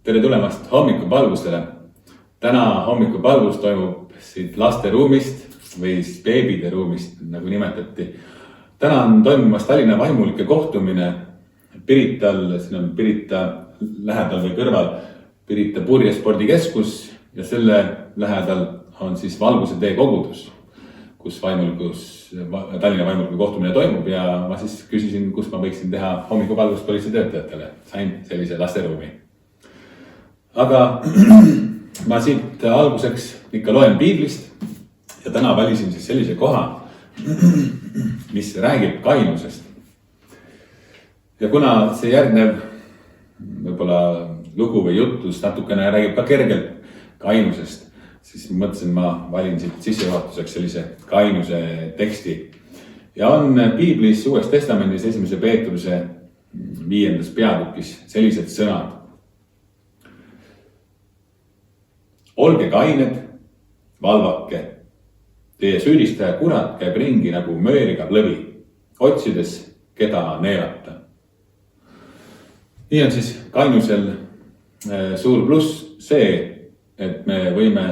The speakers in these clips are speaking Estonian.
Tere tulemast hommikupalvusele. Täna hommikupalvus toimub siit laste ruumist või beebide ruumist, nagu nimetati. Täna on toimumas Tallinna vaimulike kohtumine Pirital, siin on Pirita lähedal või kõrval Pirita purjespordikeskus ja selle lähedal on siis Valguse tee kogudus, kus Tallinna vaimulike kohtumine toimub ja ma siis küsisin, kus ma võiksin teha hommikupalvust politseitöötajatele. Sain sellise lasteruumi. Aga ma siit alguseks ikka loen piiblist ja täna valisin siis sellise koha, mis räägib kainusest. Ja kuna see järgnev võib-olla lugu või jutlus natukene räägib ka kergelt kainusest, siis mõtlesin, ma valin siit sissejuhatuseks sellise kainuse teksti. Ja on piiblis Uues Testamendis 1. Peetruse 5. peatükis sellised sõnad. Olge kained, valvake. Teie süüdistaja kurat käib ringi nagu mööriga lõvi, otsides keda neelata. Nii on siis kainusel suur pluss see, et me võime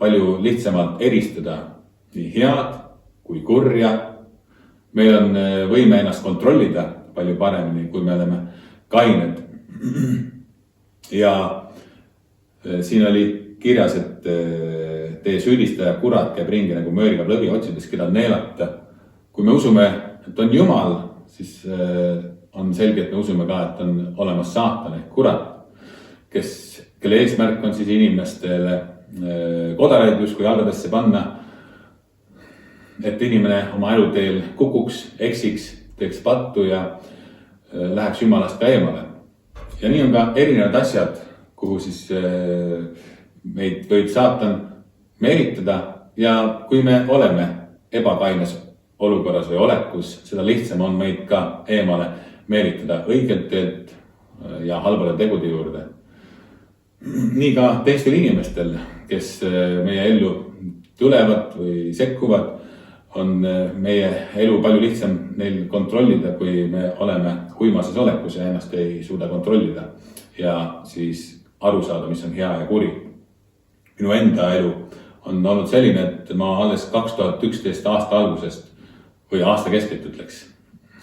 palju lihtsamalt eristada nii head kui kurja. Meil on võime ennast kontrollida palju paremini, kui me oleme kained. Ja siin oli kirjas, et teie süüdistaja kurat käib ringi nagu mööriga lõvi, otsides keda neelata. Kui me usume, et on Jumal, siis on selge, et me usume ka, et on olemas saatan ehk kurat, kelle eesmärk on siis inimestele kodaraid justkui jalgadesse panna, et inimene oma eluteel kukuks, eksiks, teeks pattu ja läheks Jumalast ka eemale. Ja nii on ka erinevad asjad, kuhu siis meid võib saatan meelitada ja kui me oleme ebakaines olukorras või olekus, seda lihtsam on meid ka eemale meelitada õigelt teelt ja halbade tegude juurde. Nii ka teistel inimestel, kes meie ellu tulevad või sekkuvad, on meie elu palju lihtsam neil kontrollida, kui me oleme huimases olekus ja ennast ei suuda kontrollida ja siis aru saada, mis on hea ja kuri. Minu enda elu on olnud selline, et ma alles 2011 aasta algusest või aasta keskelt ütleks,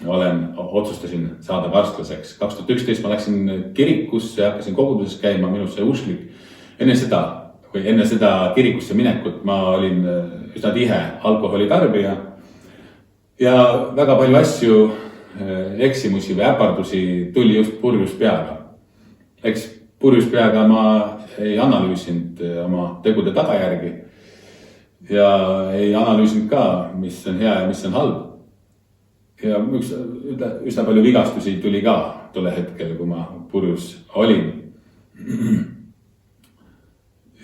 otsustasin saada karsklaseks. 2011 ma läksin kirikusse ja hakkasin koguduses käima, minust sai usklik. Enne seda kirikusse minekut ma olin üsna tihe alkoholi tarbija ja väga palju asju, eksimusi või äpardusi tuli just purjus peaga. Eks purjus peaga ma ei analüüsinud oma tegude tagajärgi ja ei analüüsinud ka, mis on hea ja mis on halb. Ja üsna palju vigastusi tuli ka tolle hetkel, kui ma purjus olin.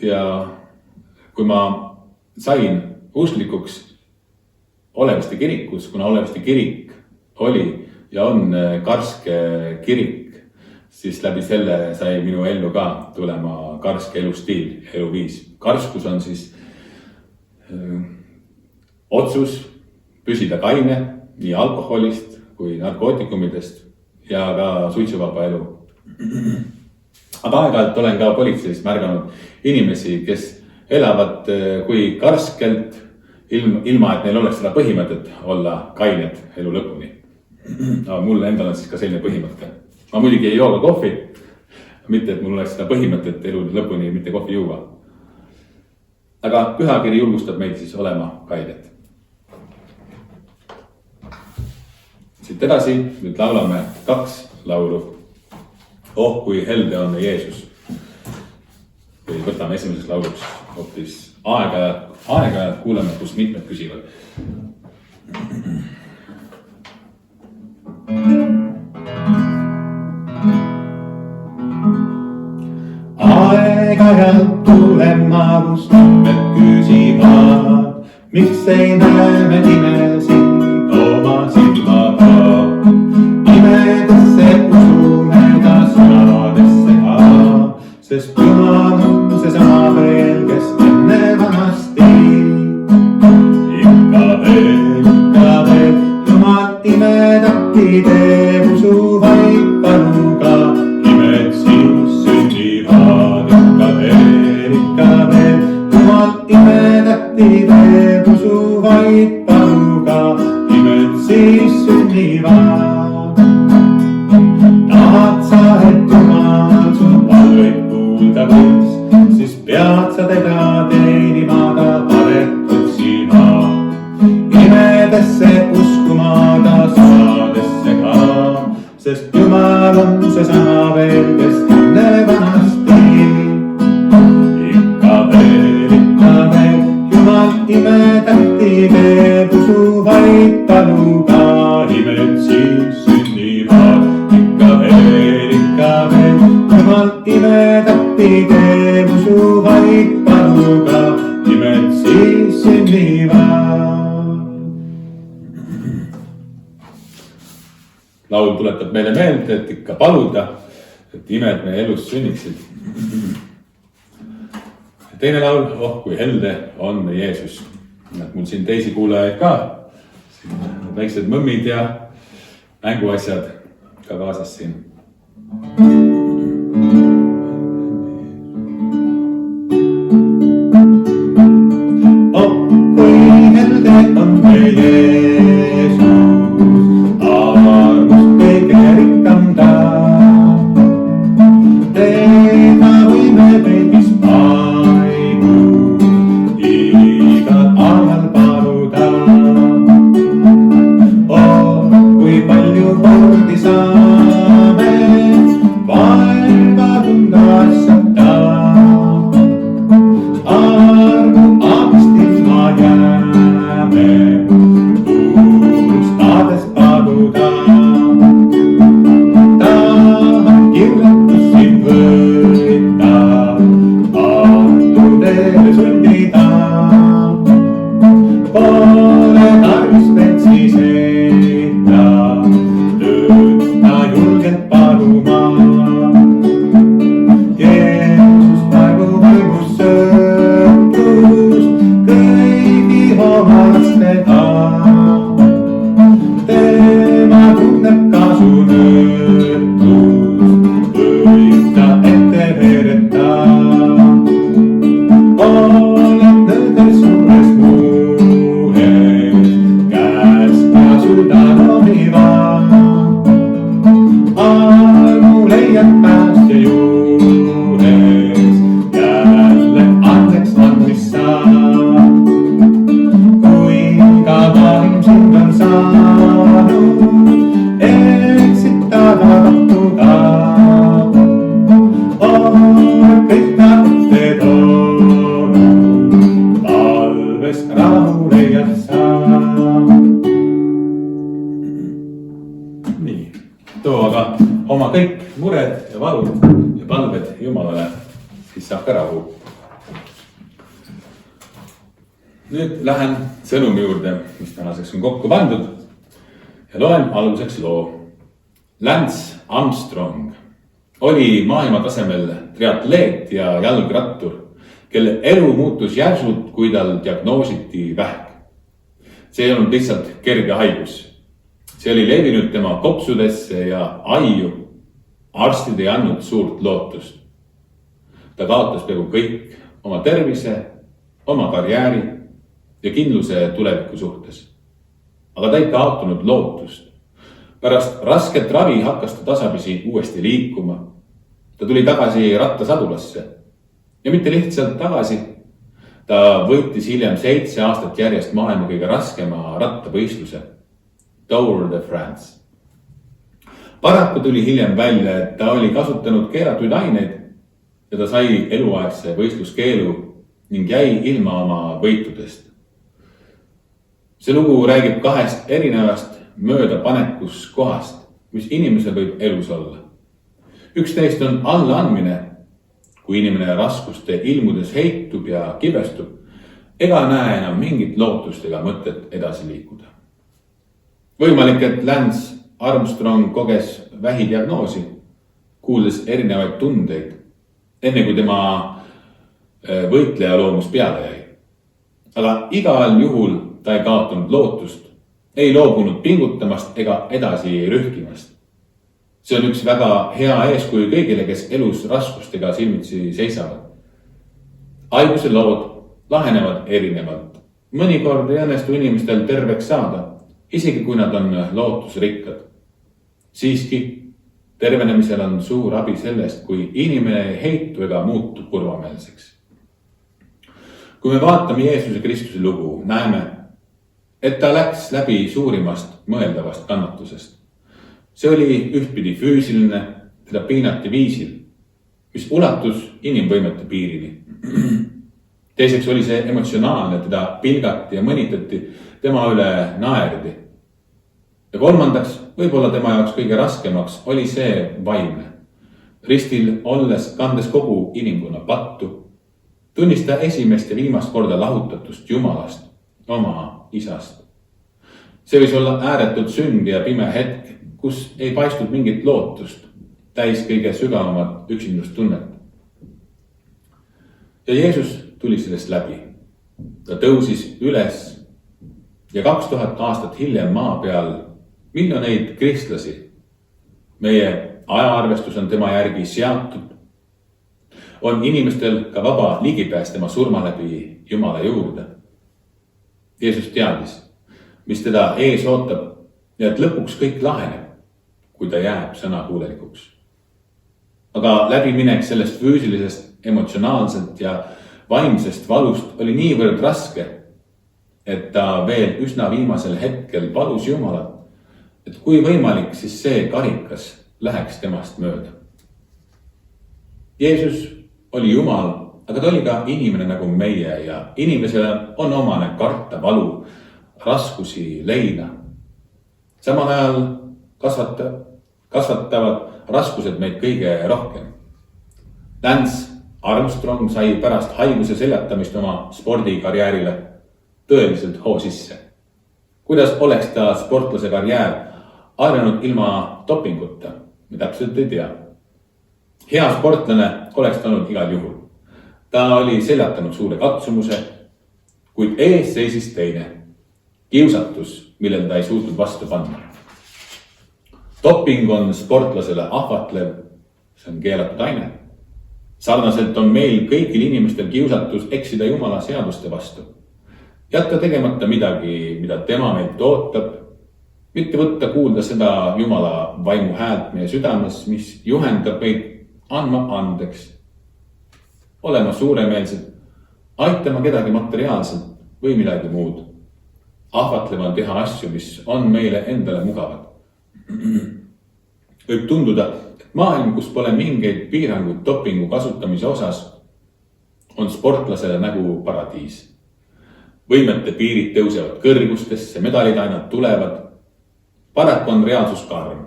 Ja kui ma sain usklikuks Oleviste kirikus, kuna Oleviste kirik oli ja on karske kirik, siis läbi selle sai minu ellu ka tulema karske elustiil, eluviis. Karskus on siis otsus püsida kaine nii alkoholist kui narkootikumidest ja ka suitsuvaba elu. Aga aeg-ajalt olen ka politseis märganud inimesi, kes elavad kui karskelt, ilma et neil oleks seda põhimõtet olla kained elu lõpuni. Aga mul endal on siis ka selline põhimõte. Ma muidugi ei joo ka kohvi, mitte et mul oleks seda põhimõtet elu lõpuni mitte kohvi juua. Aga pühakiri julgustab meid siis olema kained. Siit edasi nüüd laulame 2 laulu. Oh, kui helde on Jeesus. Või võtame esimeseks lauluks hoopis aega kuulame, kus mitmed küsivad. Aeg-ajalt tulema, kus mitmed küsivad, miks ei näe me imesid oma silmaga. Imedesse usume ta sõnadesse ka, sest Jumal on see sama veel, kes enne vanasti. Ikka veel, Jumal imedati teeb usu vaid paluga, imed sinust sünnivad. ta võiks, siis pead sa teda teenima, ta paret otsima. Imedesse uskuma ta saadesse ka, sest Jumal on seesama veel, kes enne vanasti. Ikka veel, Jumal imetähti teeb, usu vaid taluga, imed siis sünnivad. Ikka veel, Jumal imetähti teeb, usu vaid taluga, imed siis sünnivad. Laul tuletab meile meelde, et ikka paluda, et imed meie elus sünniksid. Teine laul, oh kui helde on Jeesus. Mul siin teisi kuulajaid ka, siin väiksed mõmmid ja mänguasjad ka kaasas siin. Oh kui helde on Jeesus, armust kõige rikkam ta. Teda võime peegis paigu, igal ajal paluda. Oh kui palju kordi saame vaeva tunda asjata. Armu abist ilma jääme, unustades paluda. Tahan kiusatus siin võtta, antu teele sundida. Pole tarvis veel siis enda, tööta julgelt paluma. Jeesus praegu vaimus sõltust kõigi oma lastega. Tema tunneb ka su nõrtust, võita ette vereta. Oled nõder suures mures, käes ka sudan omiva. Armu leiad päästja juures, jälle andeks andmist saab. Kuinka maailm sind on saanud, eksitada tahtuda. Oled kõik ta ette toonud, palves rahu leiad sa. Nii, too aga oma kõik mured ja valud ja palved Jumalale, siis saab ka rahu. Nüüd lähen sõnumi juurde, mis tänaseks on kokku pandud ja loen alguseks loo. Lance Armstrong oli maailma tasemel triatleet ja jalgrattur, kelle elu muutus järsult, kui tal diagnoositi vähk. See ei olnud lihtsalt kerge haigus. See oli levinud tema kopsudesse ja aiu. Arstid ei andnud suurt lootust. Ta kaotas peaaegu kõik oma tervise, oma karjääri ja kindluse tuleviku suhtes. Aga ta ei kaotanud lootust. Pärast rasket ravi hakkas ta tasapisi uuesti liikuma. Ta tuli tagasi rattasadulasse. Ja mitte lihtsalt tagasi. Ta võitis hiljem 7 aastat järjest maailma kõige raskema rattavõistluse. Tour de France. Paraku tuli hiljem välja, et ta oli kasutanud keelatud aineid ja ta sai eluaegse võistluskeelu ning jäi ilma oma võitudest. See lugu räägib 2 erinevast möödapanekus kohast, mis inimesel võib elus olla. Üks neist on allaandmine, kui inimene raskuste ilmudes heitub ja kibestub, ega näe enam mingit lootust ega mõtet edasi liikuda. Võimalik, et Lance Armstrong koges vähidiagnoosi, kuuldes erinevaid tundeid, enne kui tema võitleja loomus peale jäi. Aga igal juhul ta ei kaotanud lootust, ei loobunud pingutamast ega edasi rühkimast. See on üks väga hea eeskuju kõigile, kes elus raskustega silmitsi seisavad. Haiguse lood lahenevad erinevalt. Mõnikord ei õnnestu inimestel terveks saada, isegi kui nad on lootusrikkad. Siiski tervenemisel on suur abi sellest, kui inimene ei heitu ega muutu kurvameelseks. Kui me vaatame Jeesuse Kristuse lugu, näeme, et ta läks läbi suurimast mõeldavast kannatusest. See oli ühtpidi füüsiline, teda piinati viisil, mis ulatus inimvõimete piirini. Teiseks oli see emotsionaalne, teda pilgati ja mõnitati, tema üle naerdi. Ja kolmandaks, võib-olla tema jaoks kõige raskemaks oli see vaimne. Ristil olles, kandes kogu inimkonna pattu, tunnista esimest ja viimast korda lahutatust Jumalast, oma isast. See võis olla ääretult sünd ja pime hetk, kus ei paistnud mingit lootust, täis kõige sügavamat üksindustunnet. Ja Jeesus tuli sellest läbi. Ta tõusis üles ja 2000 aastat hiljem maa peal miljoneid kristlasi. Meie ajaarvestus on tema järgi seatud. On inimestel ka vaba ligipääs tema surma läbi Jumala juurde. Jeesus teadis, mis teda ees ootab ja et lõpuks kõik laheneb, kui ta jääb sõnakuulelikuks. Aga läbiminek sellest füüsilisest, emotsionaalselt ja vaimsest valust oli niivõrd raske, et ta veel üsna viimasel hetkel palus Jumalat, et kui võimalik, siis see karikas läheks temast mööda. Jeesus oli Jumal, aga ta oli ka inimene nagu meie ja inimesele on omane karta valu, raskusi, leina. Samal ajal kasvatavad raskused meid kõige rohkem. Lance Armstrong sai pärast haiguse seljatamist oma spordikarjäärile tõeliselt hoo sisse. Kuidas oleks ta sportlase karjäär arenenud ilma dopinguta, me täpselt ei tea. Hea sportlane oleks ta olnud igal juhul. Ta oli seljatanud suure katsumuse, kuid ees seisis teine. Kiusatus, millel ta ei suutnud vastu panna. Doping on sportlasele ahvatlev, see on keelatud aine. Sarnaselt on meil kõigil inimestel kiusatus eksida Jumala seaduste vastu. Jätta tegemata midagi, mida tema meilt ootab, mitte võtta kuulda seda Jumala vaimu häält meie südames, mis juhendab meid andma andeks, olema suuremeelsed, aitama kedagi materiaalselt või midagi muud. Ahvatleva on teha asju, mis on meile endale mugavad. Võib tunduda, et maailm, kus pole mingeid piiranguid dopingu kasutamise osas, on sportlasele nagu paradiis. Võimete piirid tõusevad kõrgustesse, medalid aina tulevad. Paraku on reaalsus karm.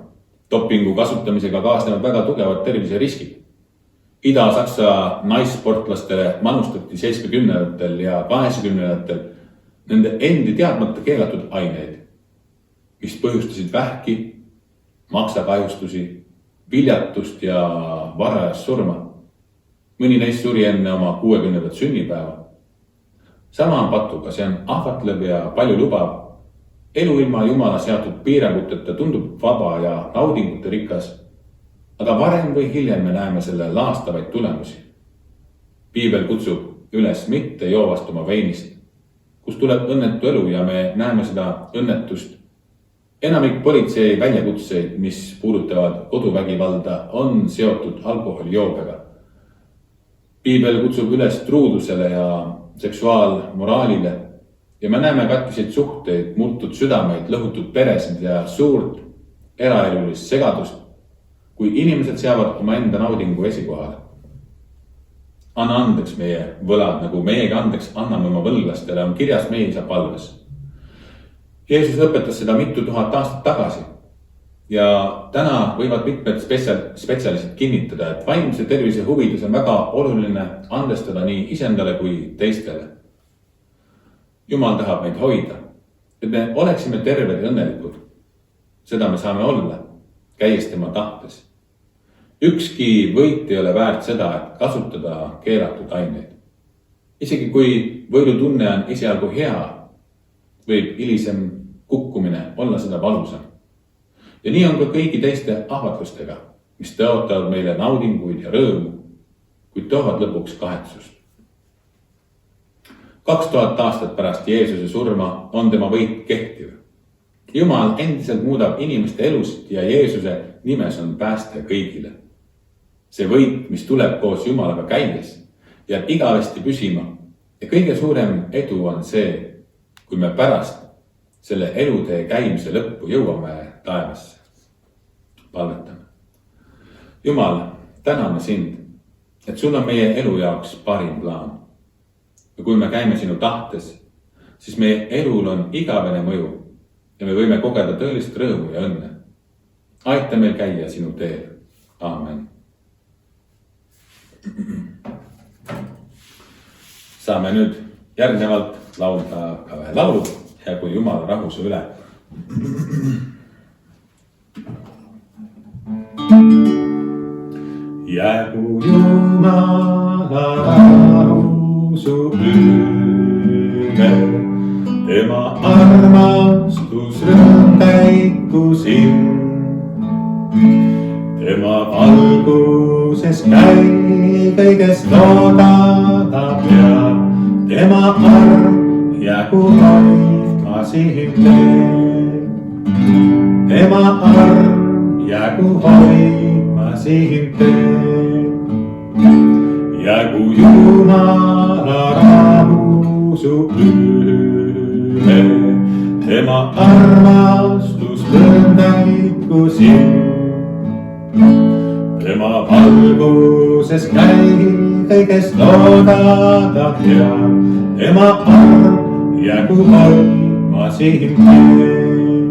Dopingu kasutamisega kaasnevad väga tugevad terviseriskid. Ida-Saksa naissportlastele manustati 70-ndatel ja 80-ndatel nende endi teadmata keelatud aineid, mis põhjustasid vähki, maksakahjustusi, viljatust ja varajast surma. Mõni neist suri enne oma 60. sünnipäeva. Sama on patuga, see on ahvatlev ja palju lubav. Elu ilma Jumala seatud piiranguteta tundub vaba ja naudingute rikas, aga varem või hiljem me näeme selle laastavaid tulemusi. Piibel kutsub üles mitte joovastuma veinist, kus tuleb õnnetu elu ja me näeme seda õnnetust. Enamik politsei väljakutseid, mis puudutavad koduvägivalda, on seotud alkoholijoobega. Piibel kutsub üles truudusele ja seksuaalmoraalile ja me näeme katkiseid suhteid, murtud südameid, lõhutud peresid ja suurt eraelulist segadust, kui inimesed seavad oma enda naudingu esikohale. Anna andeks meie võlad, nagu meiegi andeks anname oma võlglastele, on kirjas meie isa palves. Jeesus õpetas seda mitu tuhat aastat tagasi ja täna võivad mitmed spetsialistid kinnitada, et vaimse tervise huvides on väga oluline andestada nii isendale kui teistele. Jumal tahab meid hoida, et me oleksime terved ja õnnelikud. Seda me saame olla, käies tema tahtes. Ükski võit ei ole väärt seda, et kasutada keelatud aineid. Isegi kui võidutunne on esialgu hea, võib hilisem kukkumine olla seda valusam. Ja nii on ka kõigi teiste ahvatlustega, mis tõotavad meile naudinguid ja rõõmu, kuid toovad lõpuks kahetsust. 2000 aastat pärast Jeesuse surma on tema võit kehtiv. Jumal endiselt muudab inimeste elusid ja Jeesuse nimes on pääste kõigile. See võit, mis tuleb koos Jumalaga käies, jääb igavesti püsima ja kõige suurem edu on see, kui me pärast selle elutee käimise lõppu jõuame taevasse. Palvetame. Jumal, täname sind, et sul on meie elu jaoks parim plaan. Ja kui me käime sinu tahtes, siis meie elul on igavene mõju ja me võime kogeda tõelist rõõmu ja õnne. Aita meil käia sinu teel. Aamen. Saame nüüd järgnevalt laulda ka ühe laulu ja kui Jumal rahu su üle. Jäägu Jumala rahu su üle, tema armastus rõõm täiku sind. Tema valguses käi kõigest loodada peab, tema arm jäägu hoidma sind teel. Tema arm jäägu hoidma sind teel. Jäägu Jumala rahu su üle, tema armastus rõõm täiku sind. Tema valguses käi kõigest loodada teab, tema arm jäägu hoidma sind teel.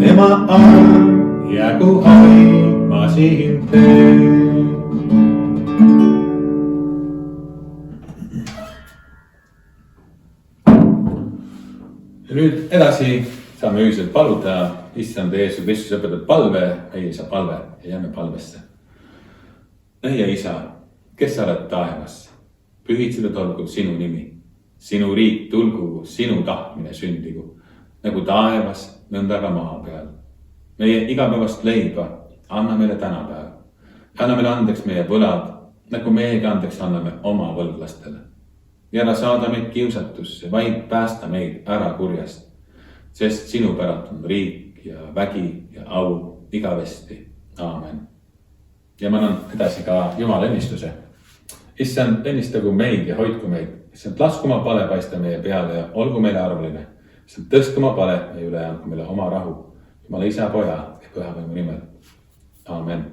Tema arm jäägu hoidma sind teel. Ja nüüd edasi saame ühiselt paluda Issand Jeesus Kristus õpetatud palve, meie isa palve ja jääme palvesse. Meie isa, kes sa oled taevas, pühitsetud olgu sinu nimi. Sinu riik tulgu, sinu tahtmine sündigu, nagu taevas, nõnda ka maa peal. Meie igapäevast leiba anna meile tänapäev. Anna meile andeks meie võlad, nagu meiegi andeks anname oma võlglastele. Ja ära saada meid kiusatusse, vaid päästa meid ära kurjast, sest sinu päralt on riik ja vägi ja au igavesti. Aamen. Ja ma annan edasi ka Jumala õnnistuse. Issand, õnnistagu meid ja hoidku meid. Issand, lasku oma pale paista meie peale ja olgu meile armuline. Issand, tõstku oma pale meie üle ja andku meile oma rahu. Jumala isa, poja ja püha võimu nimel. Aamen.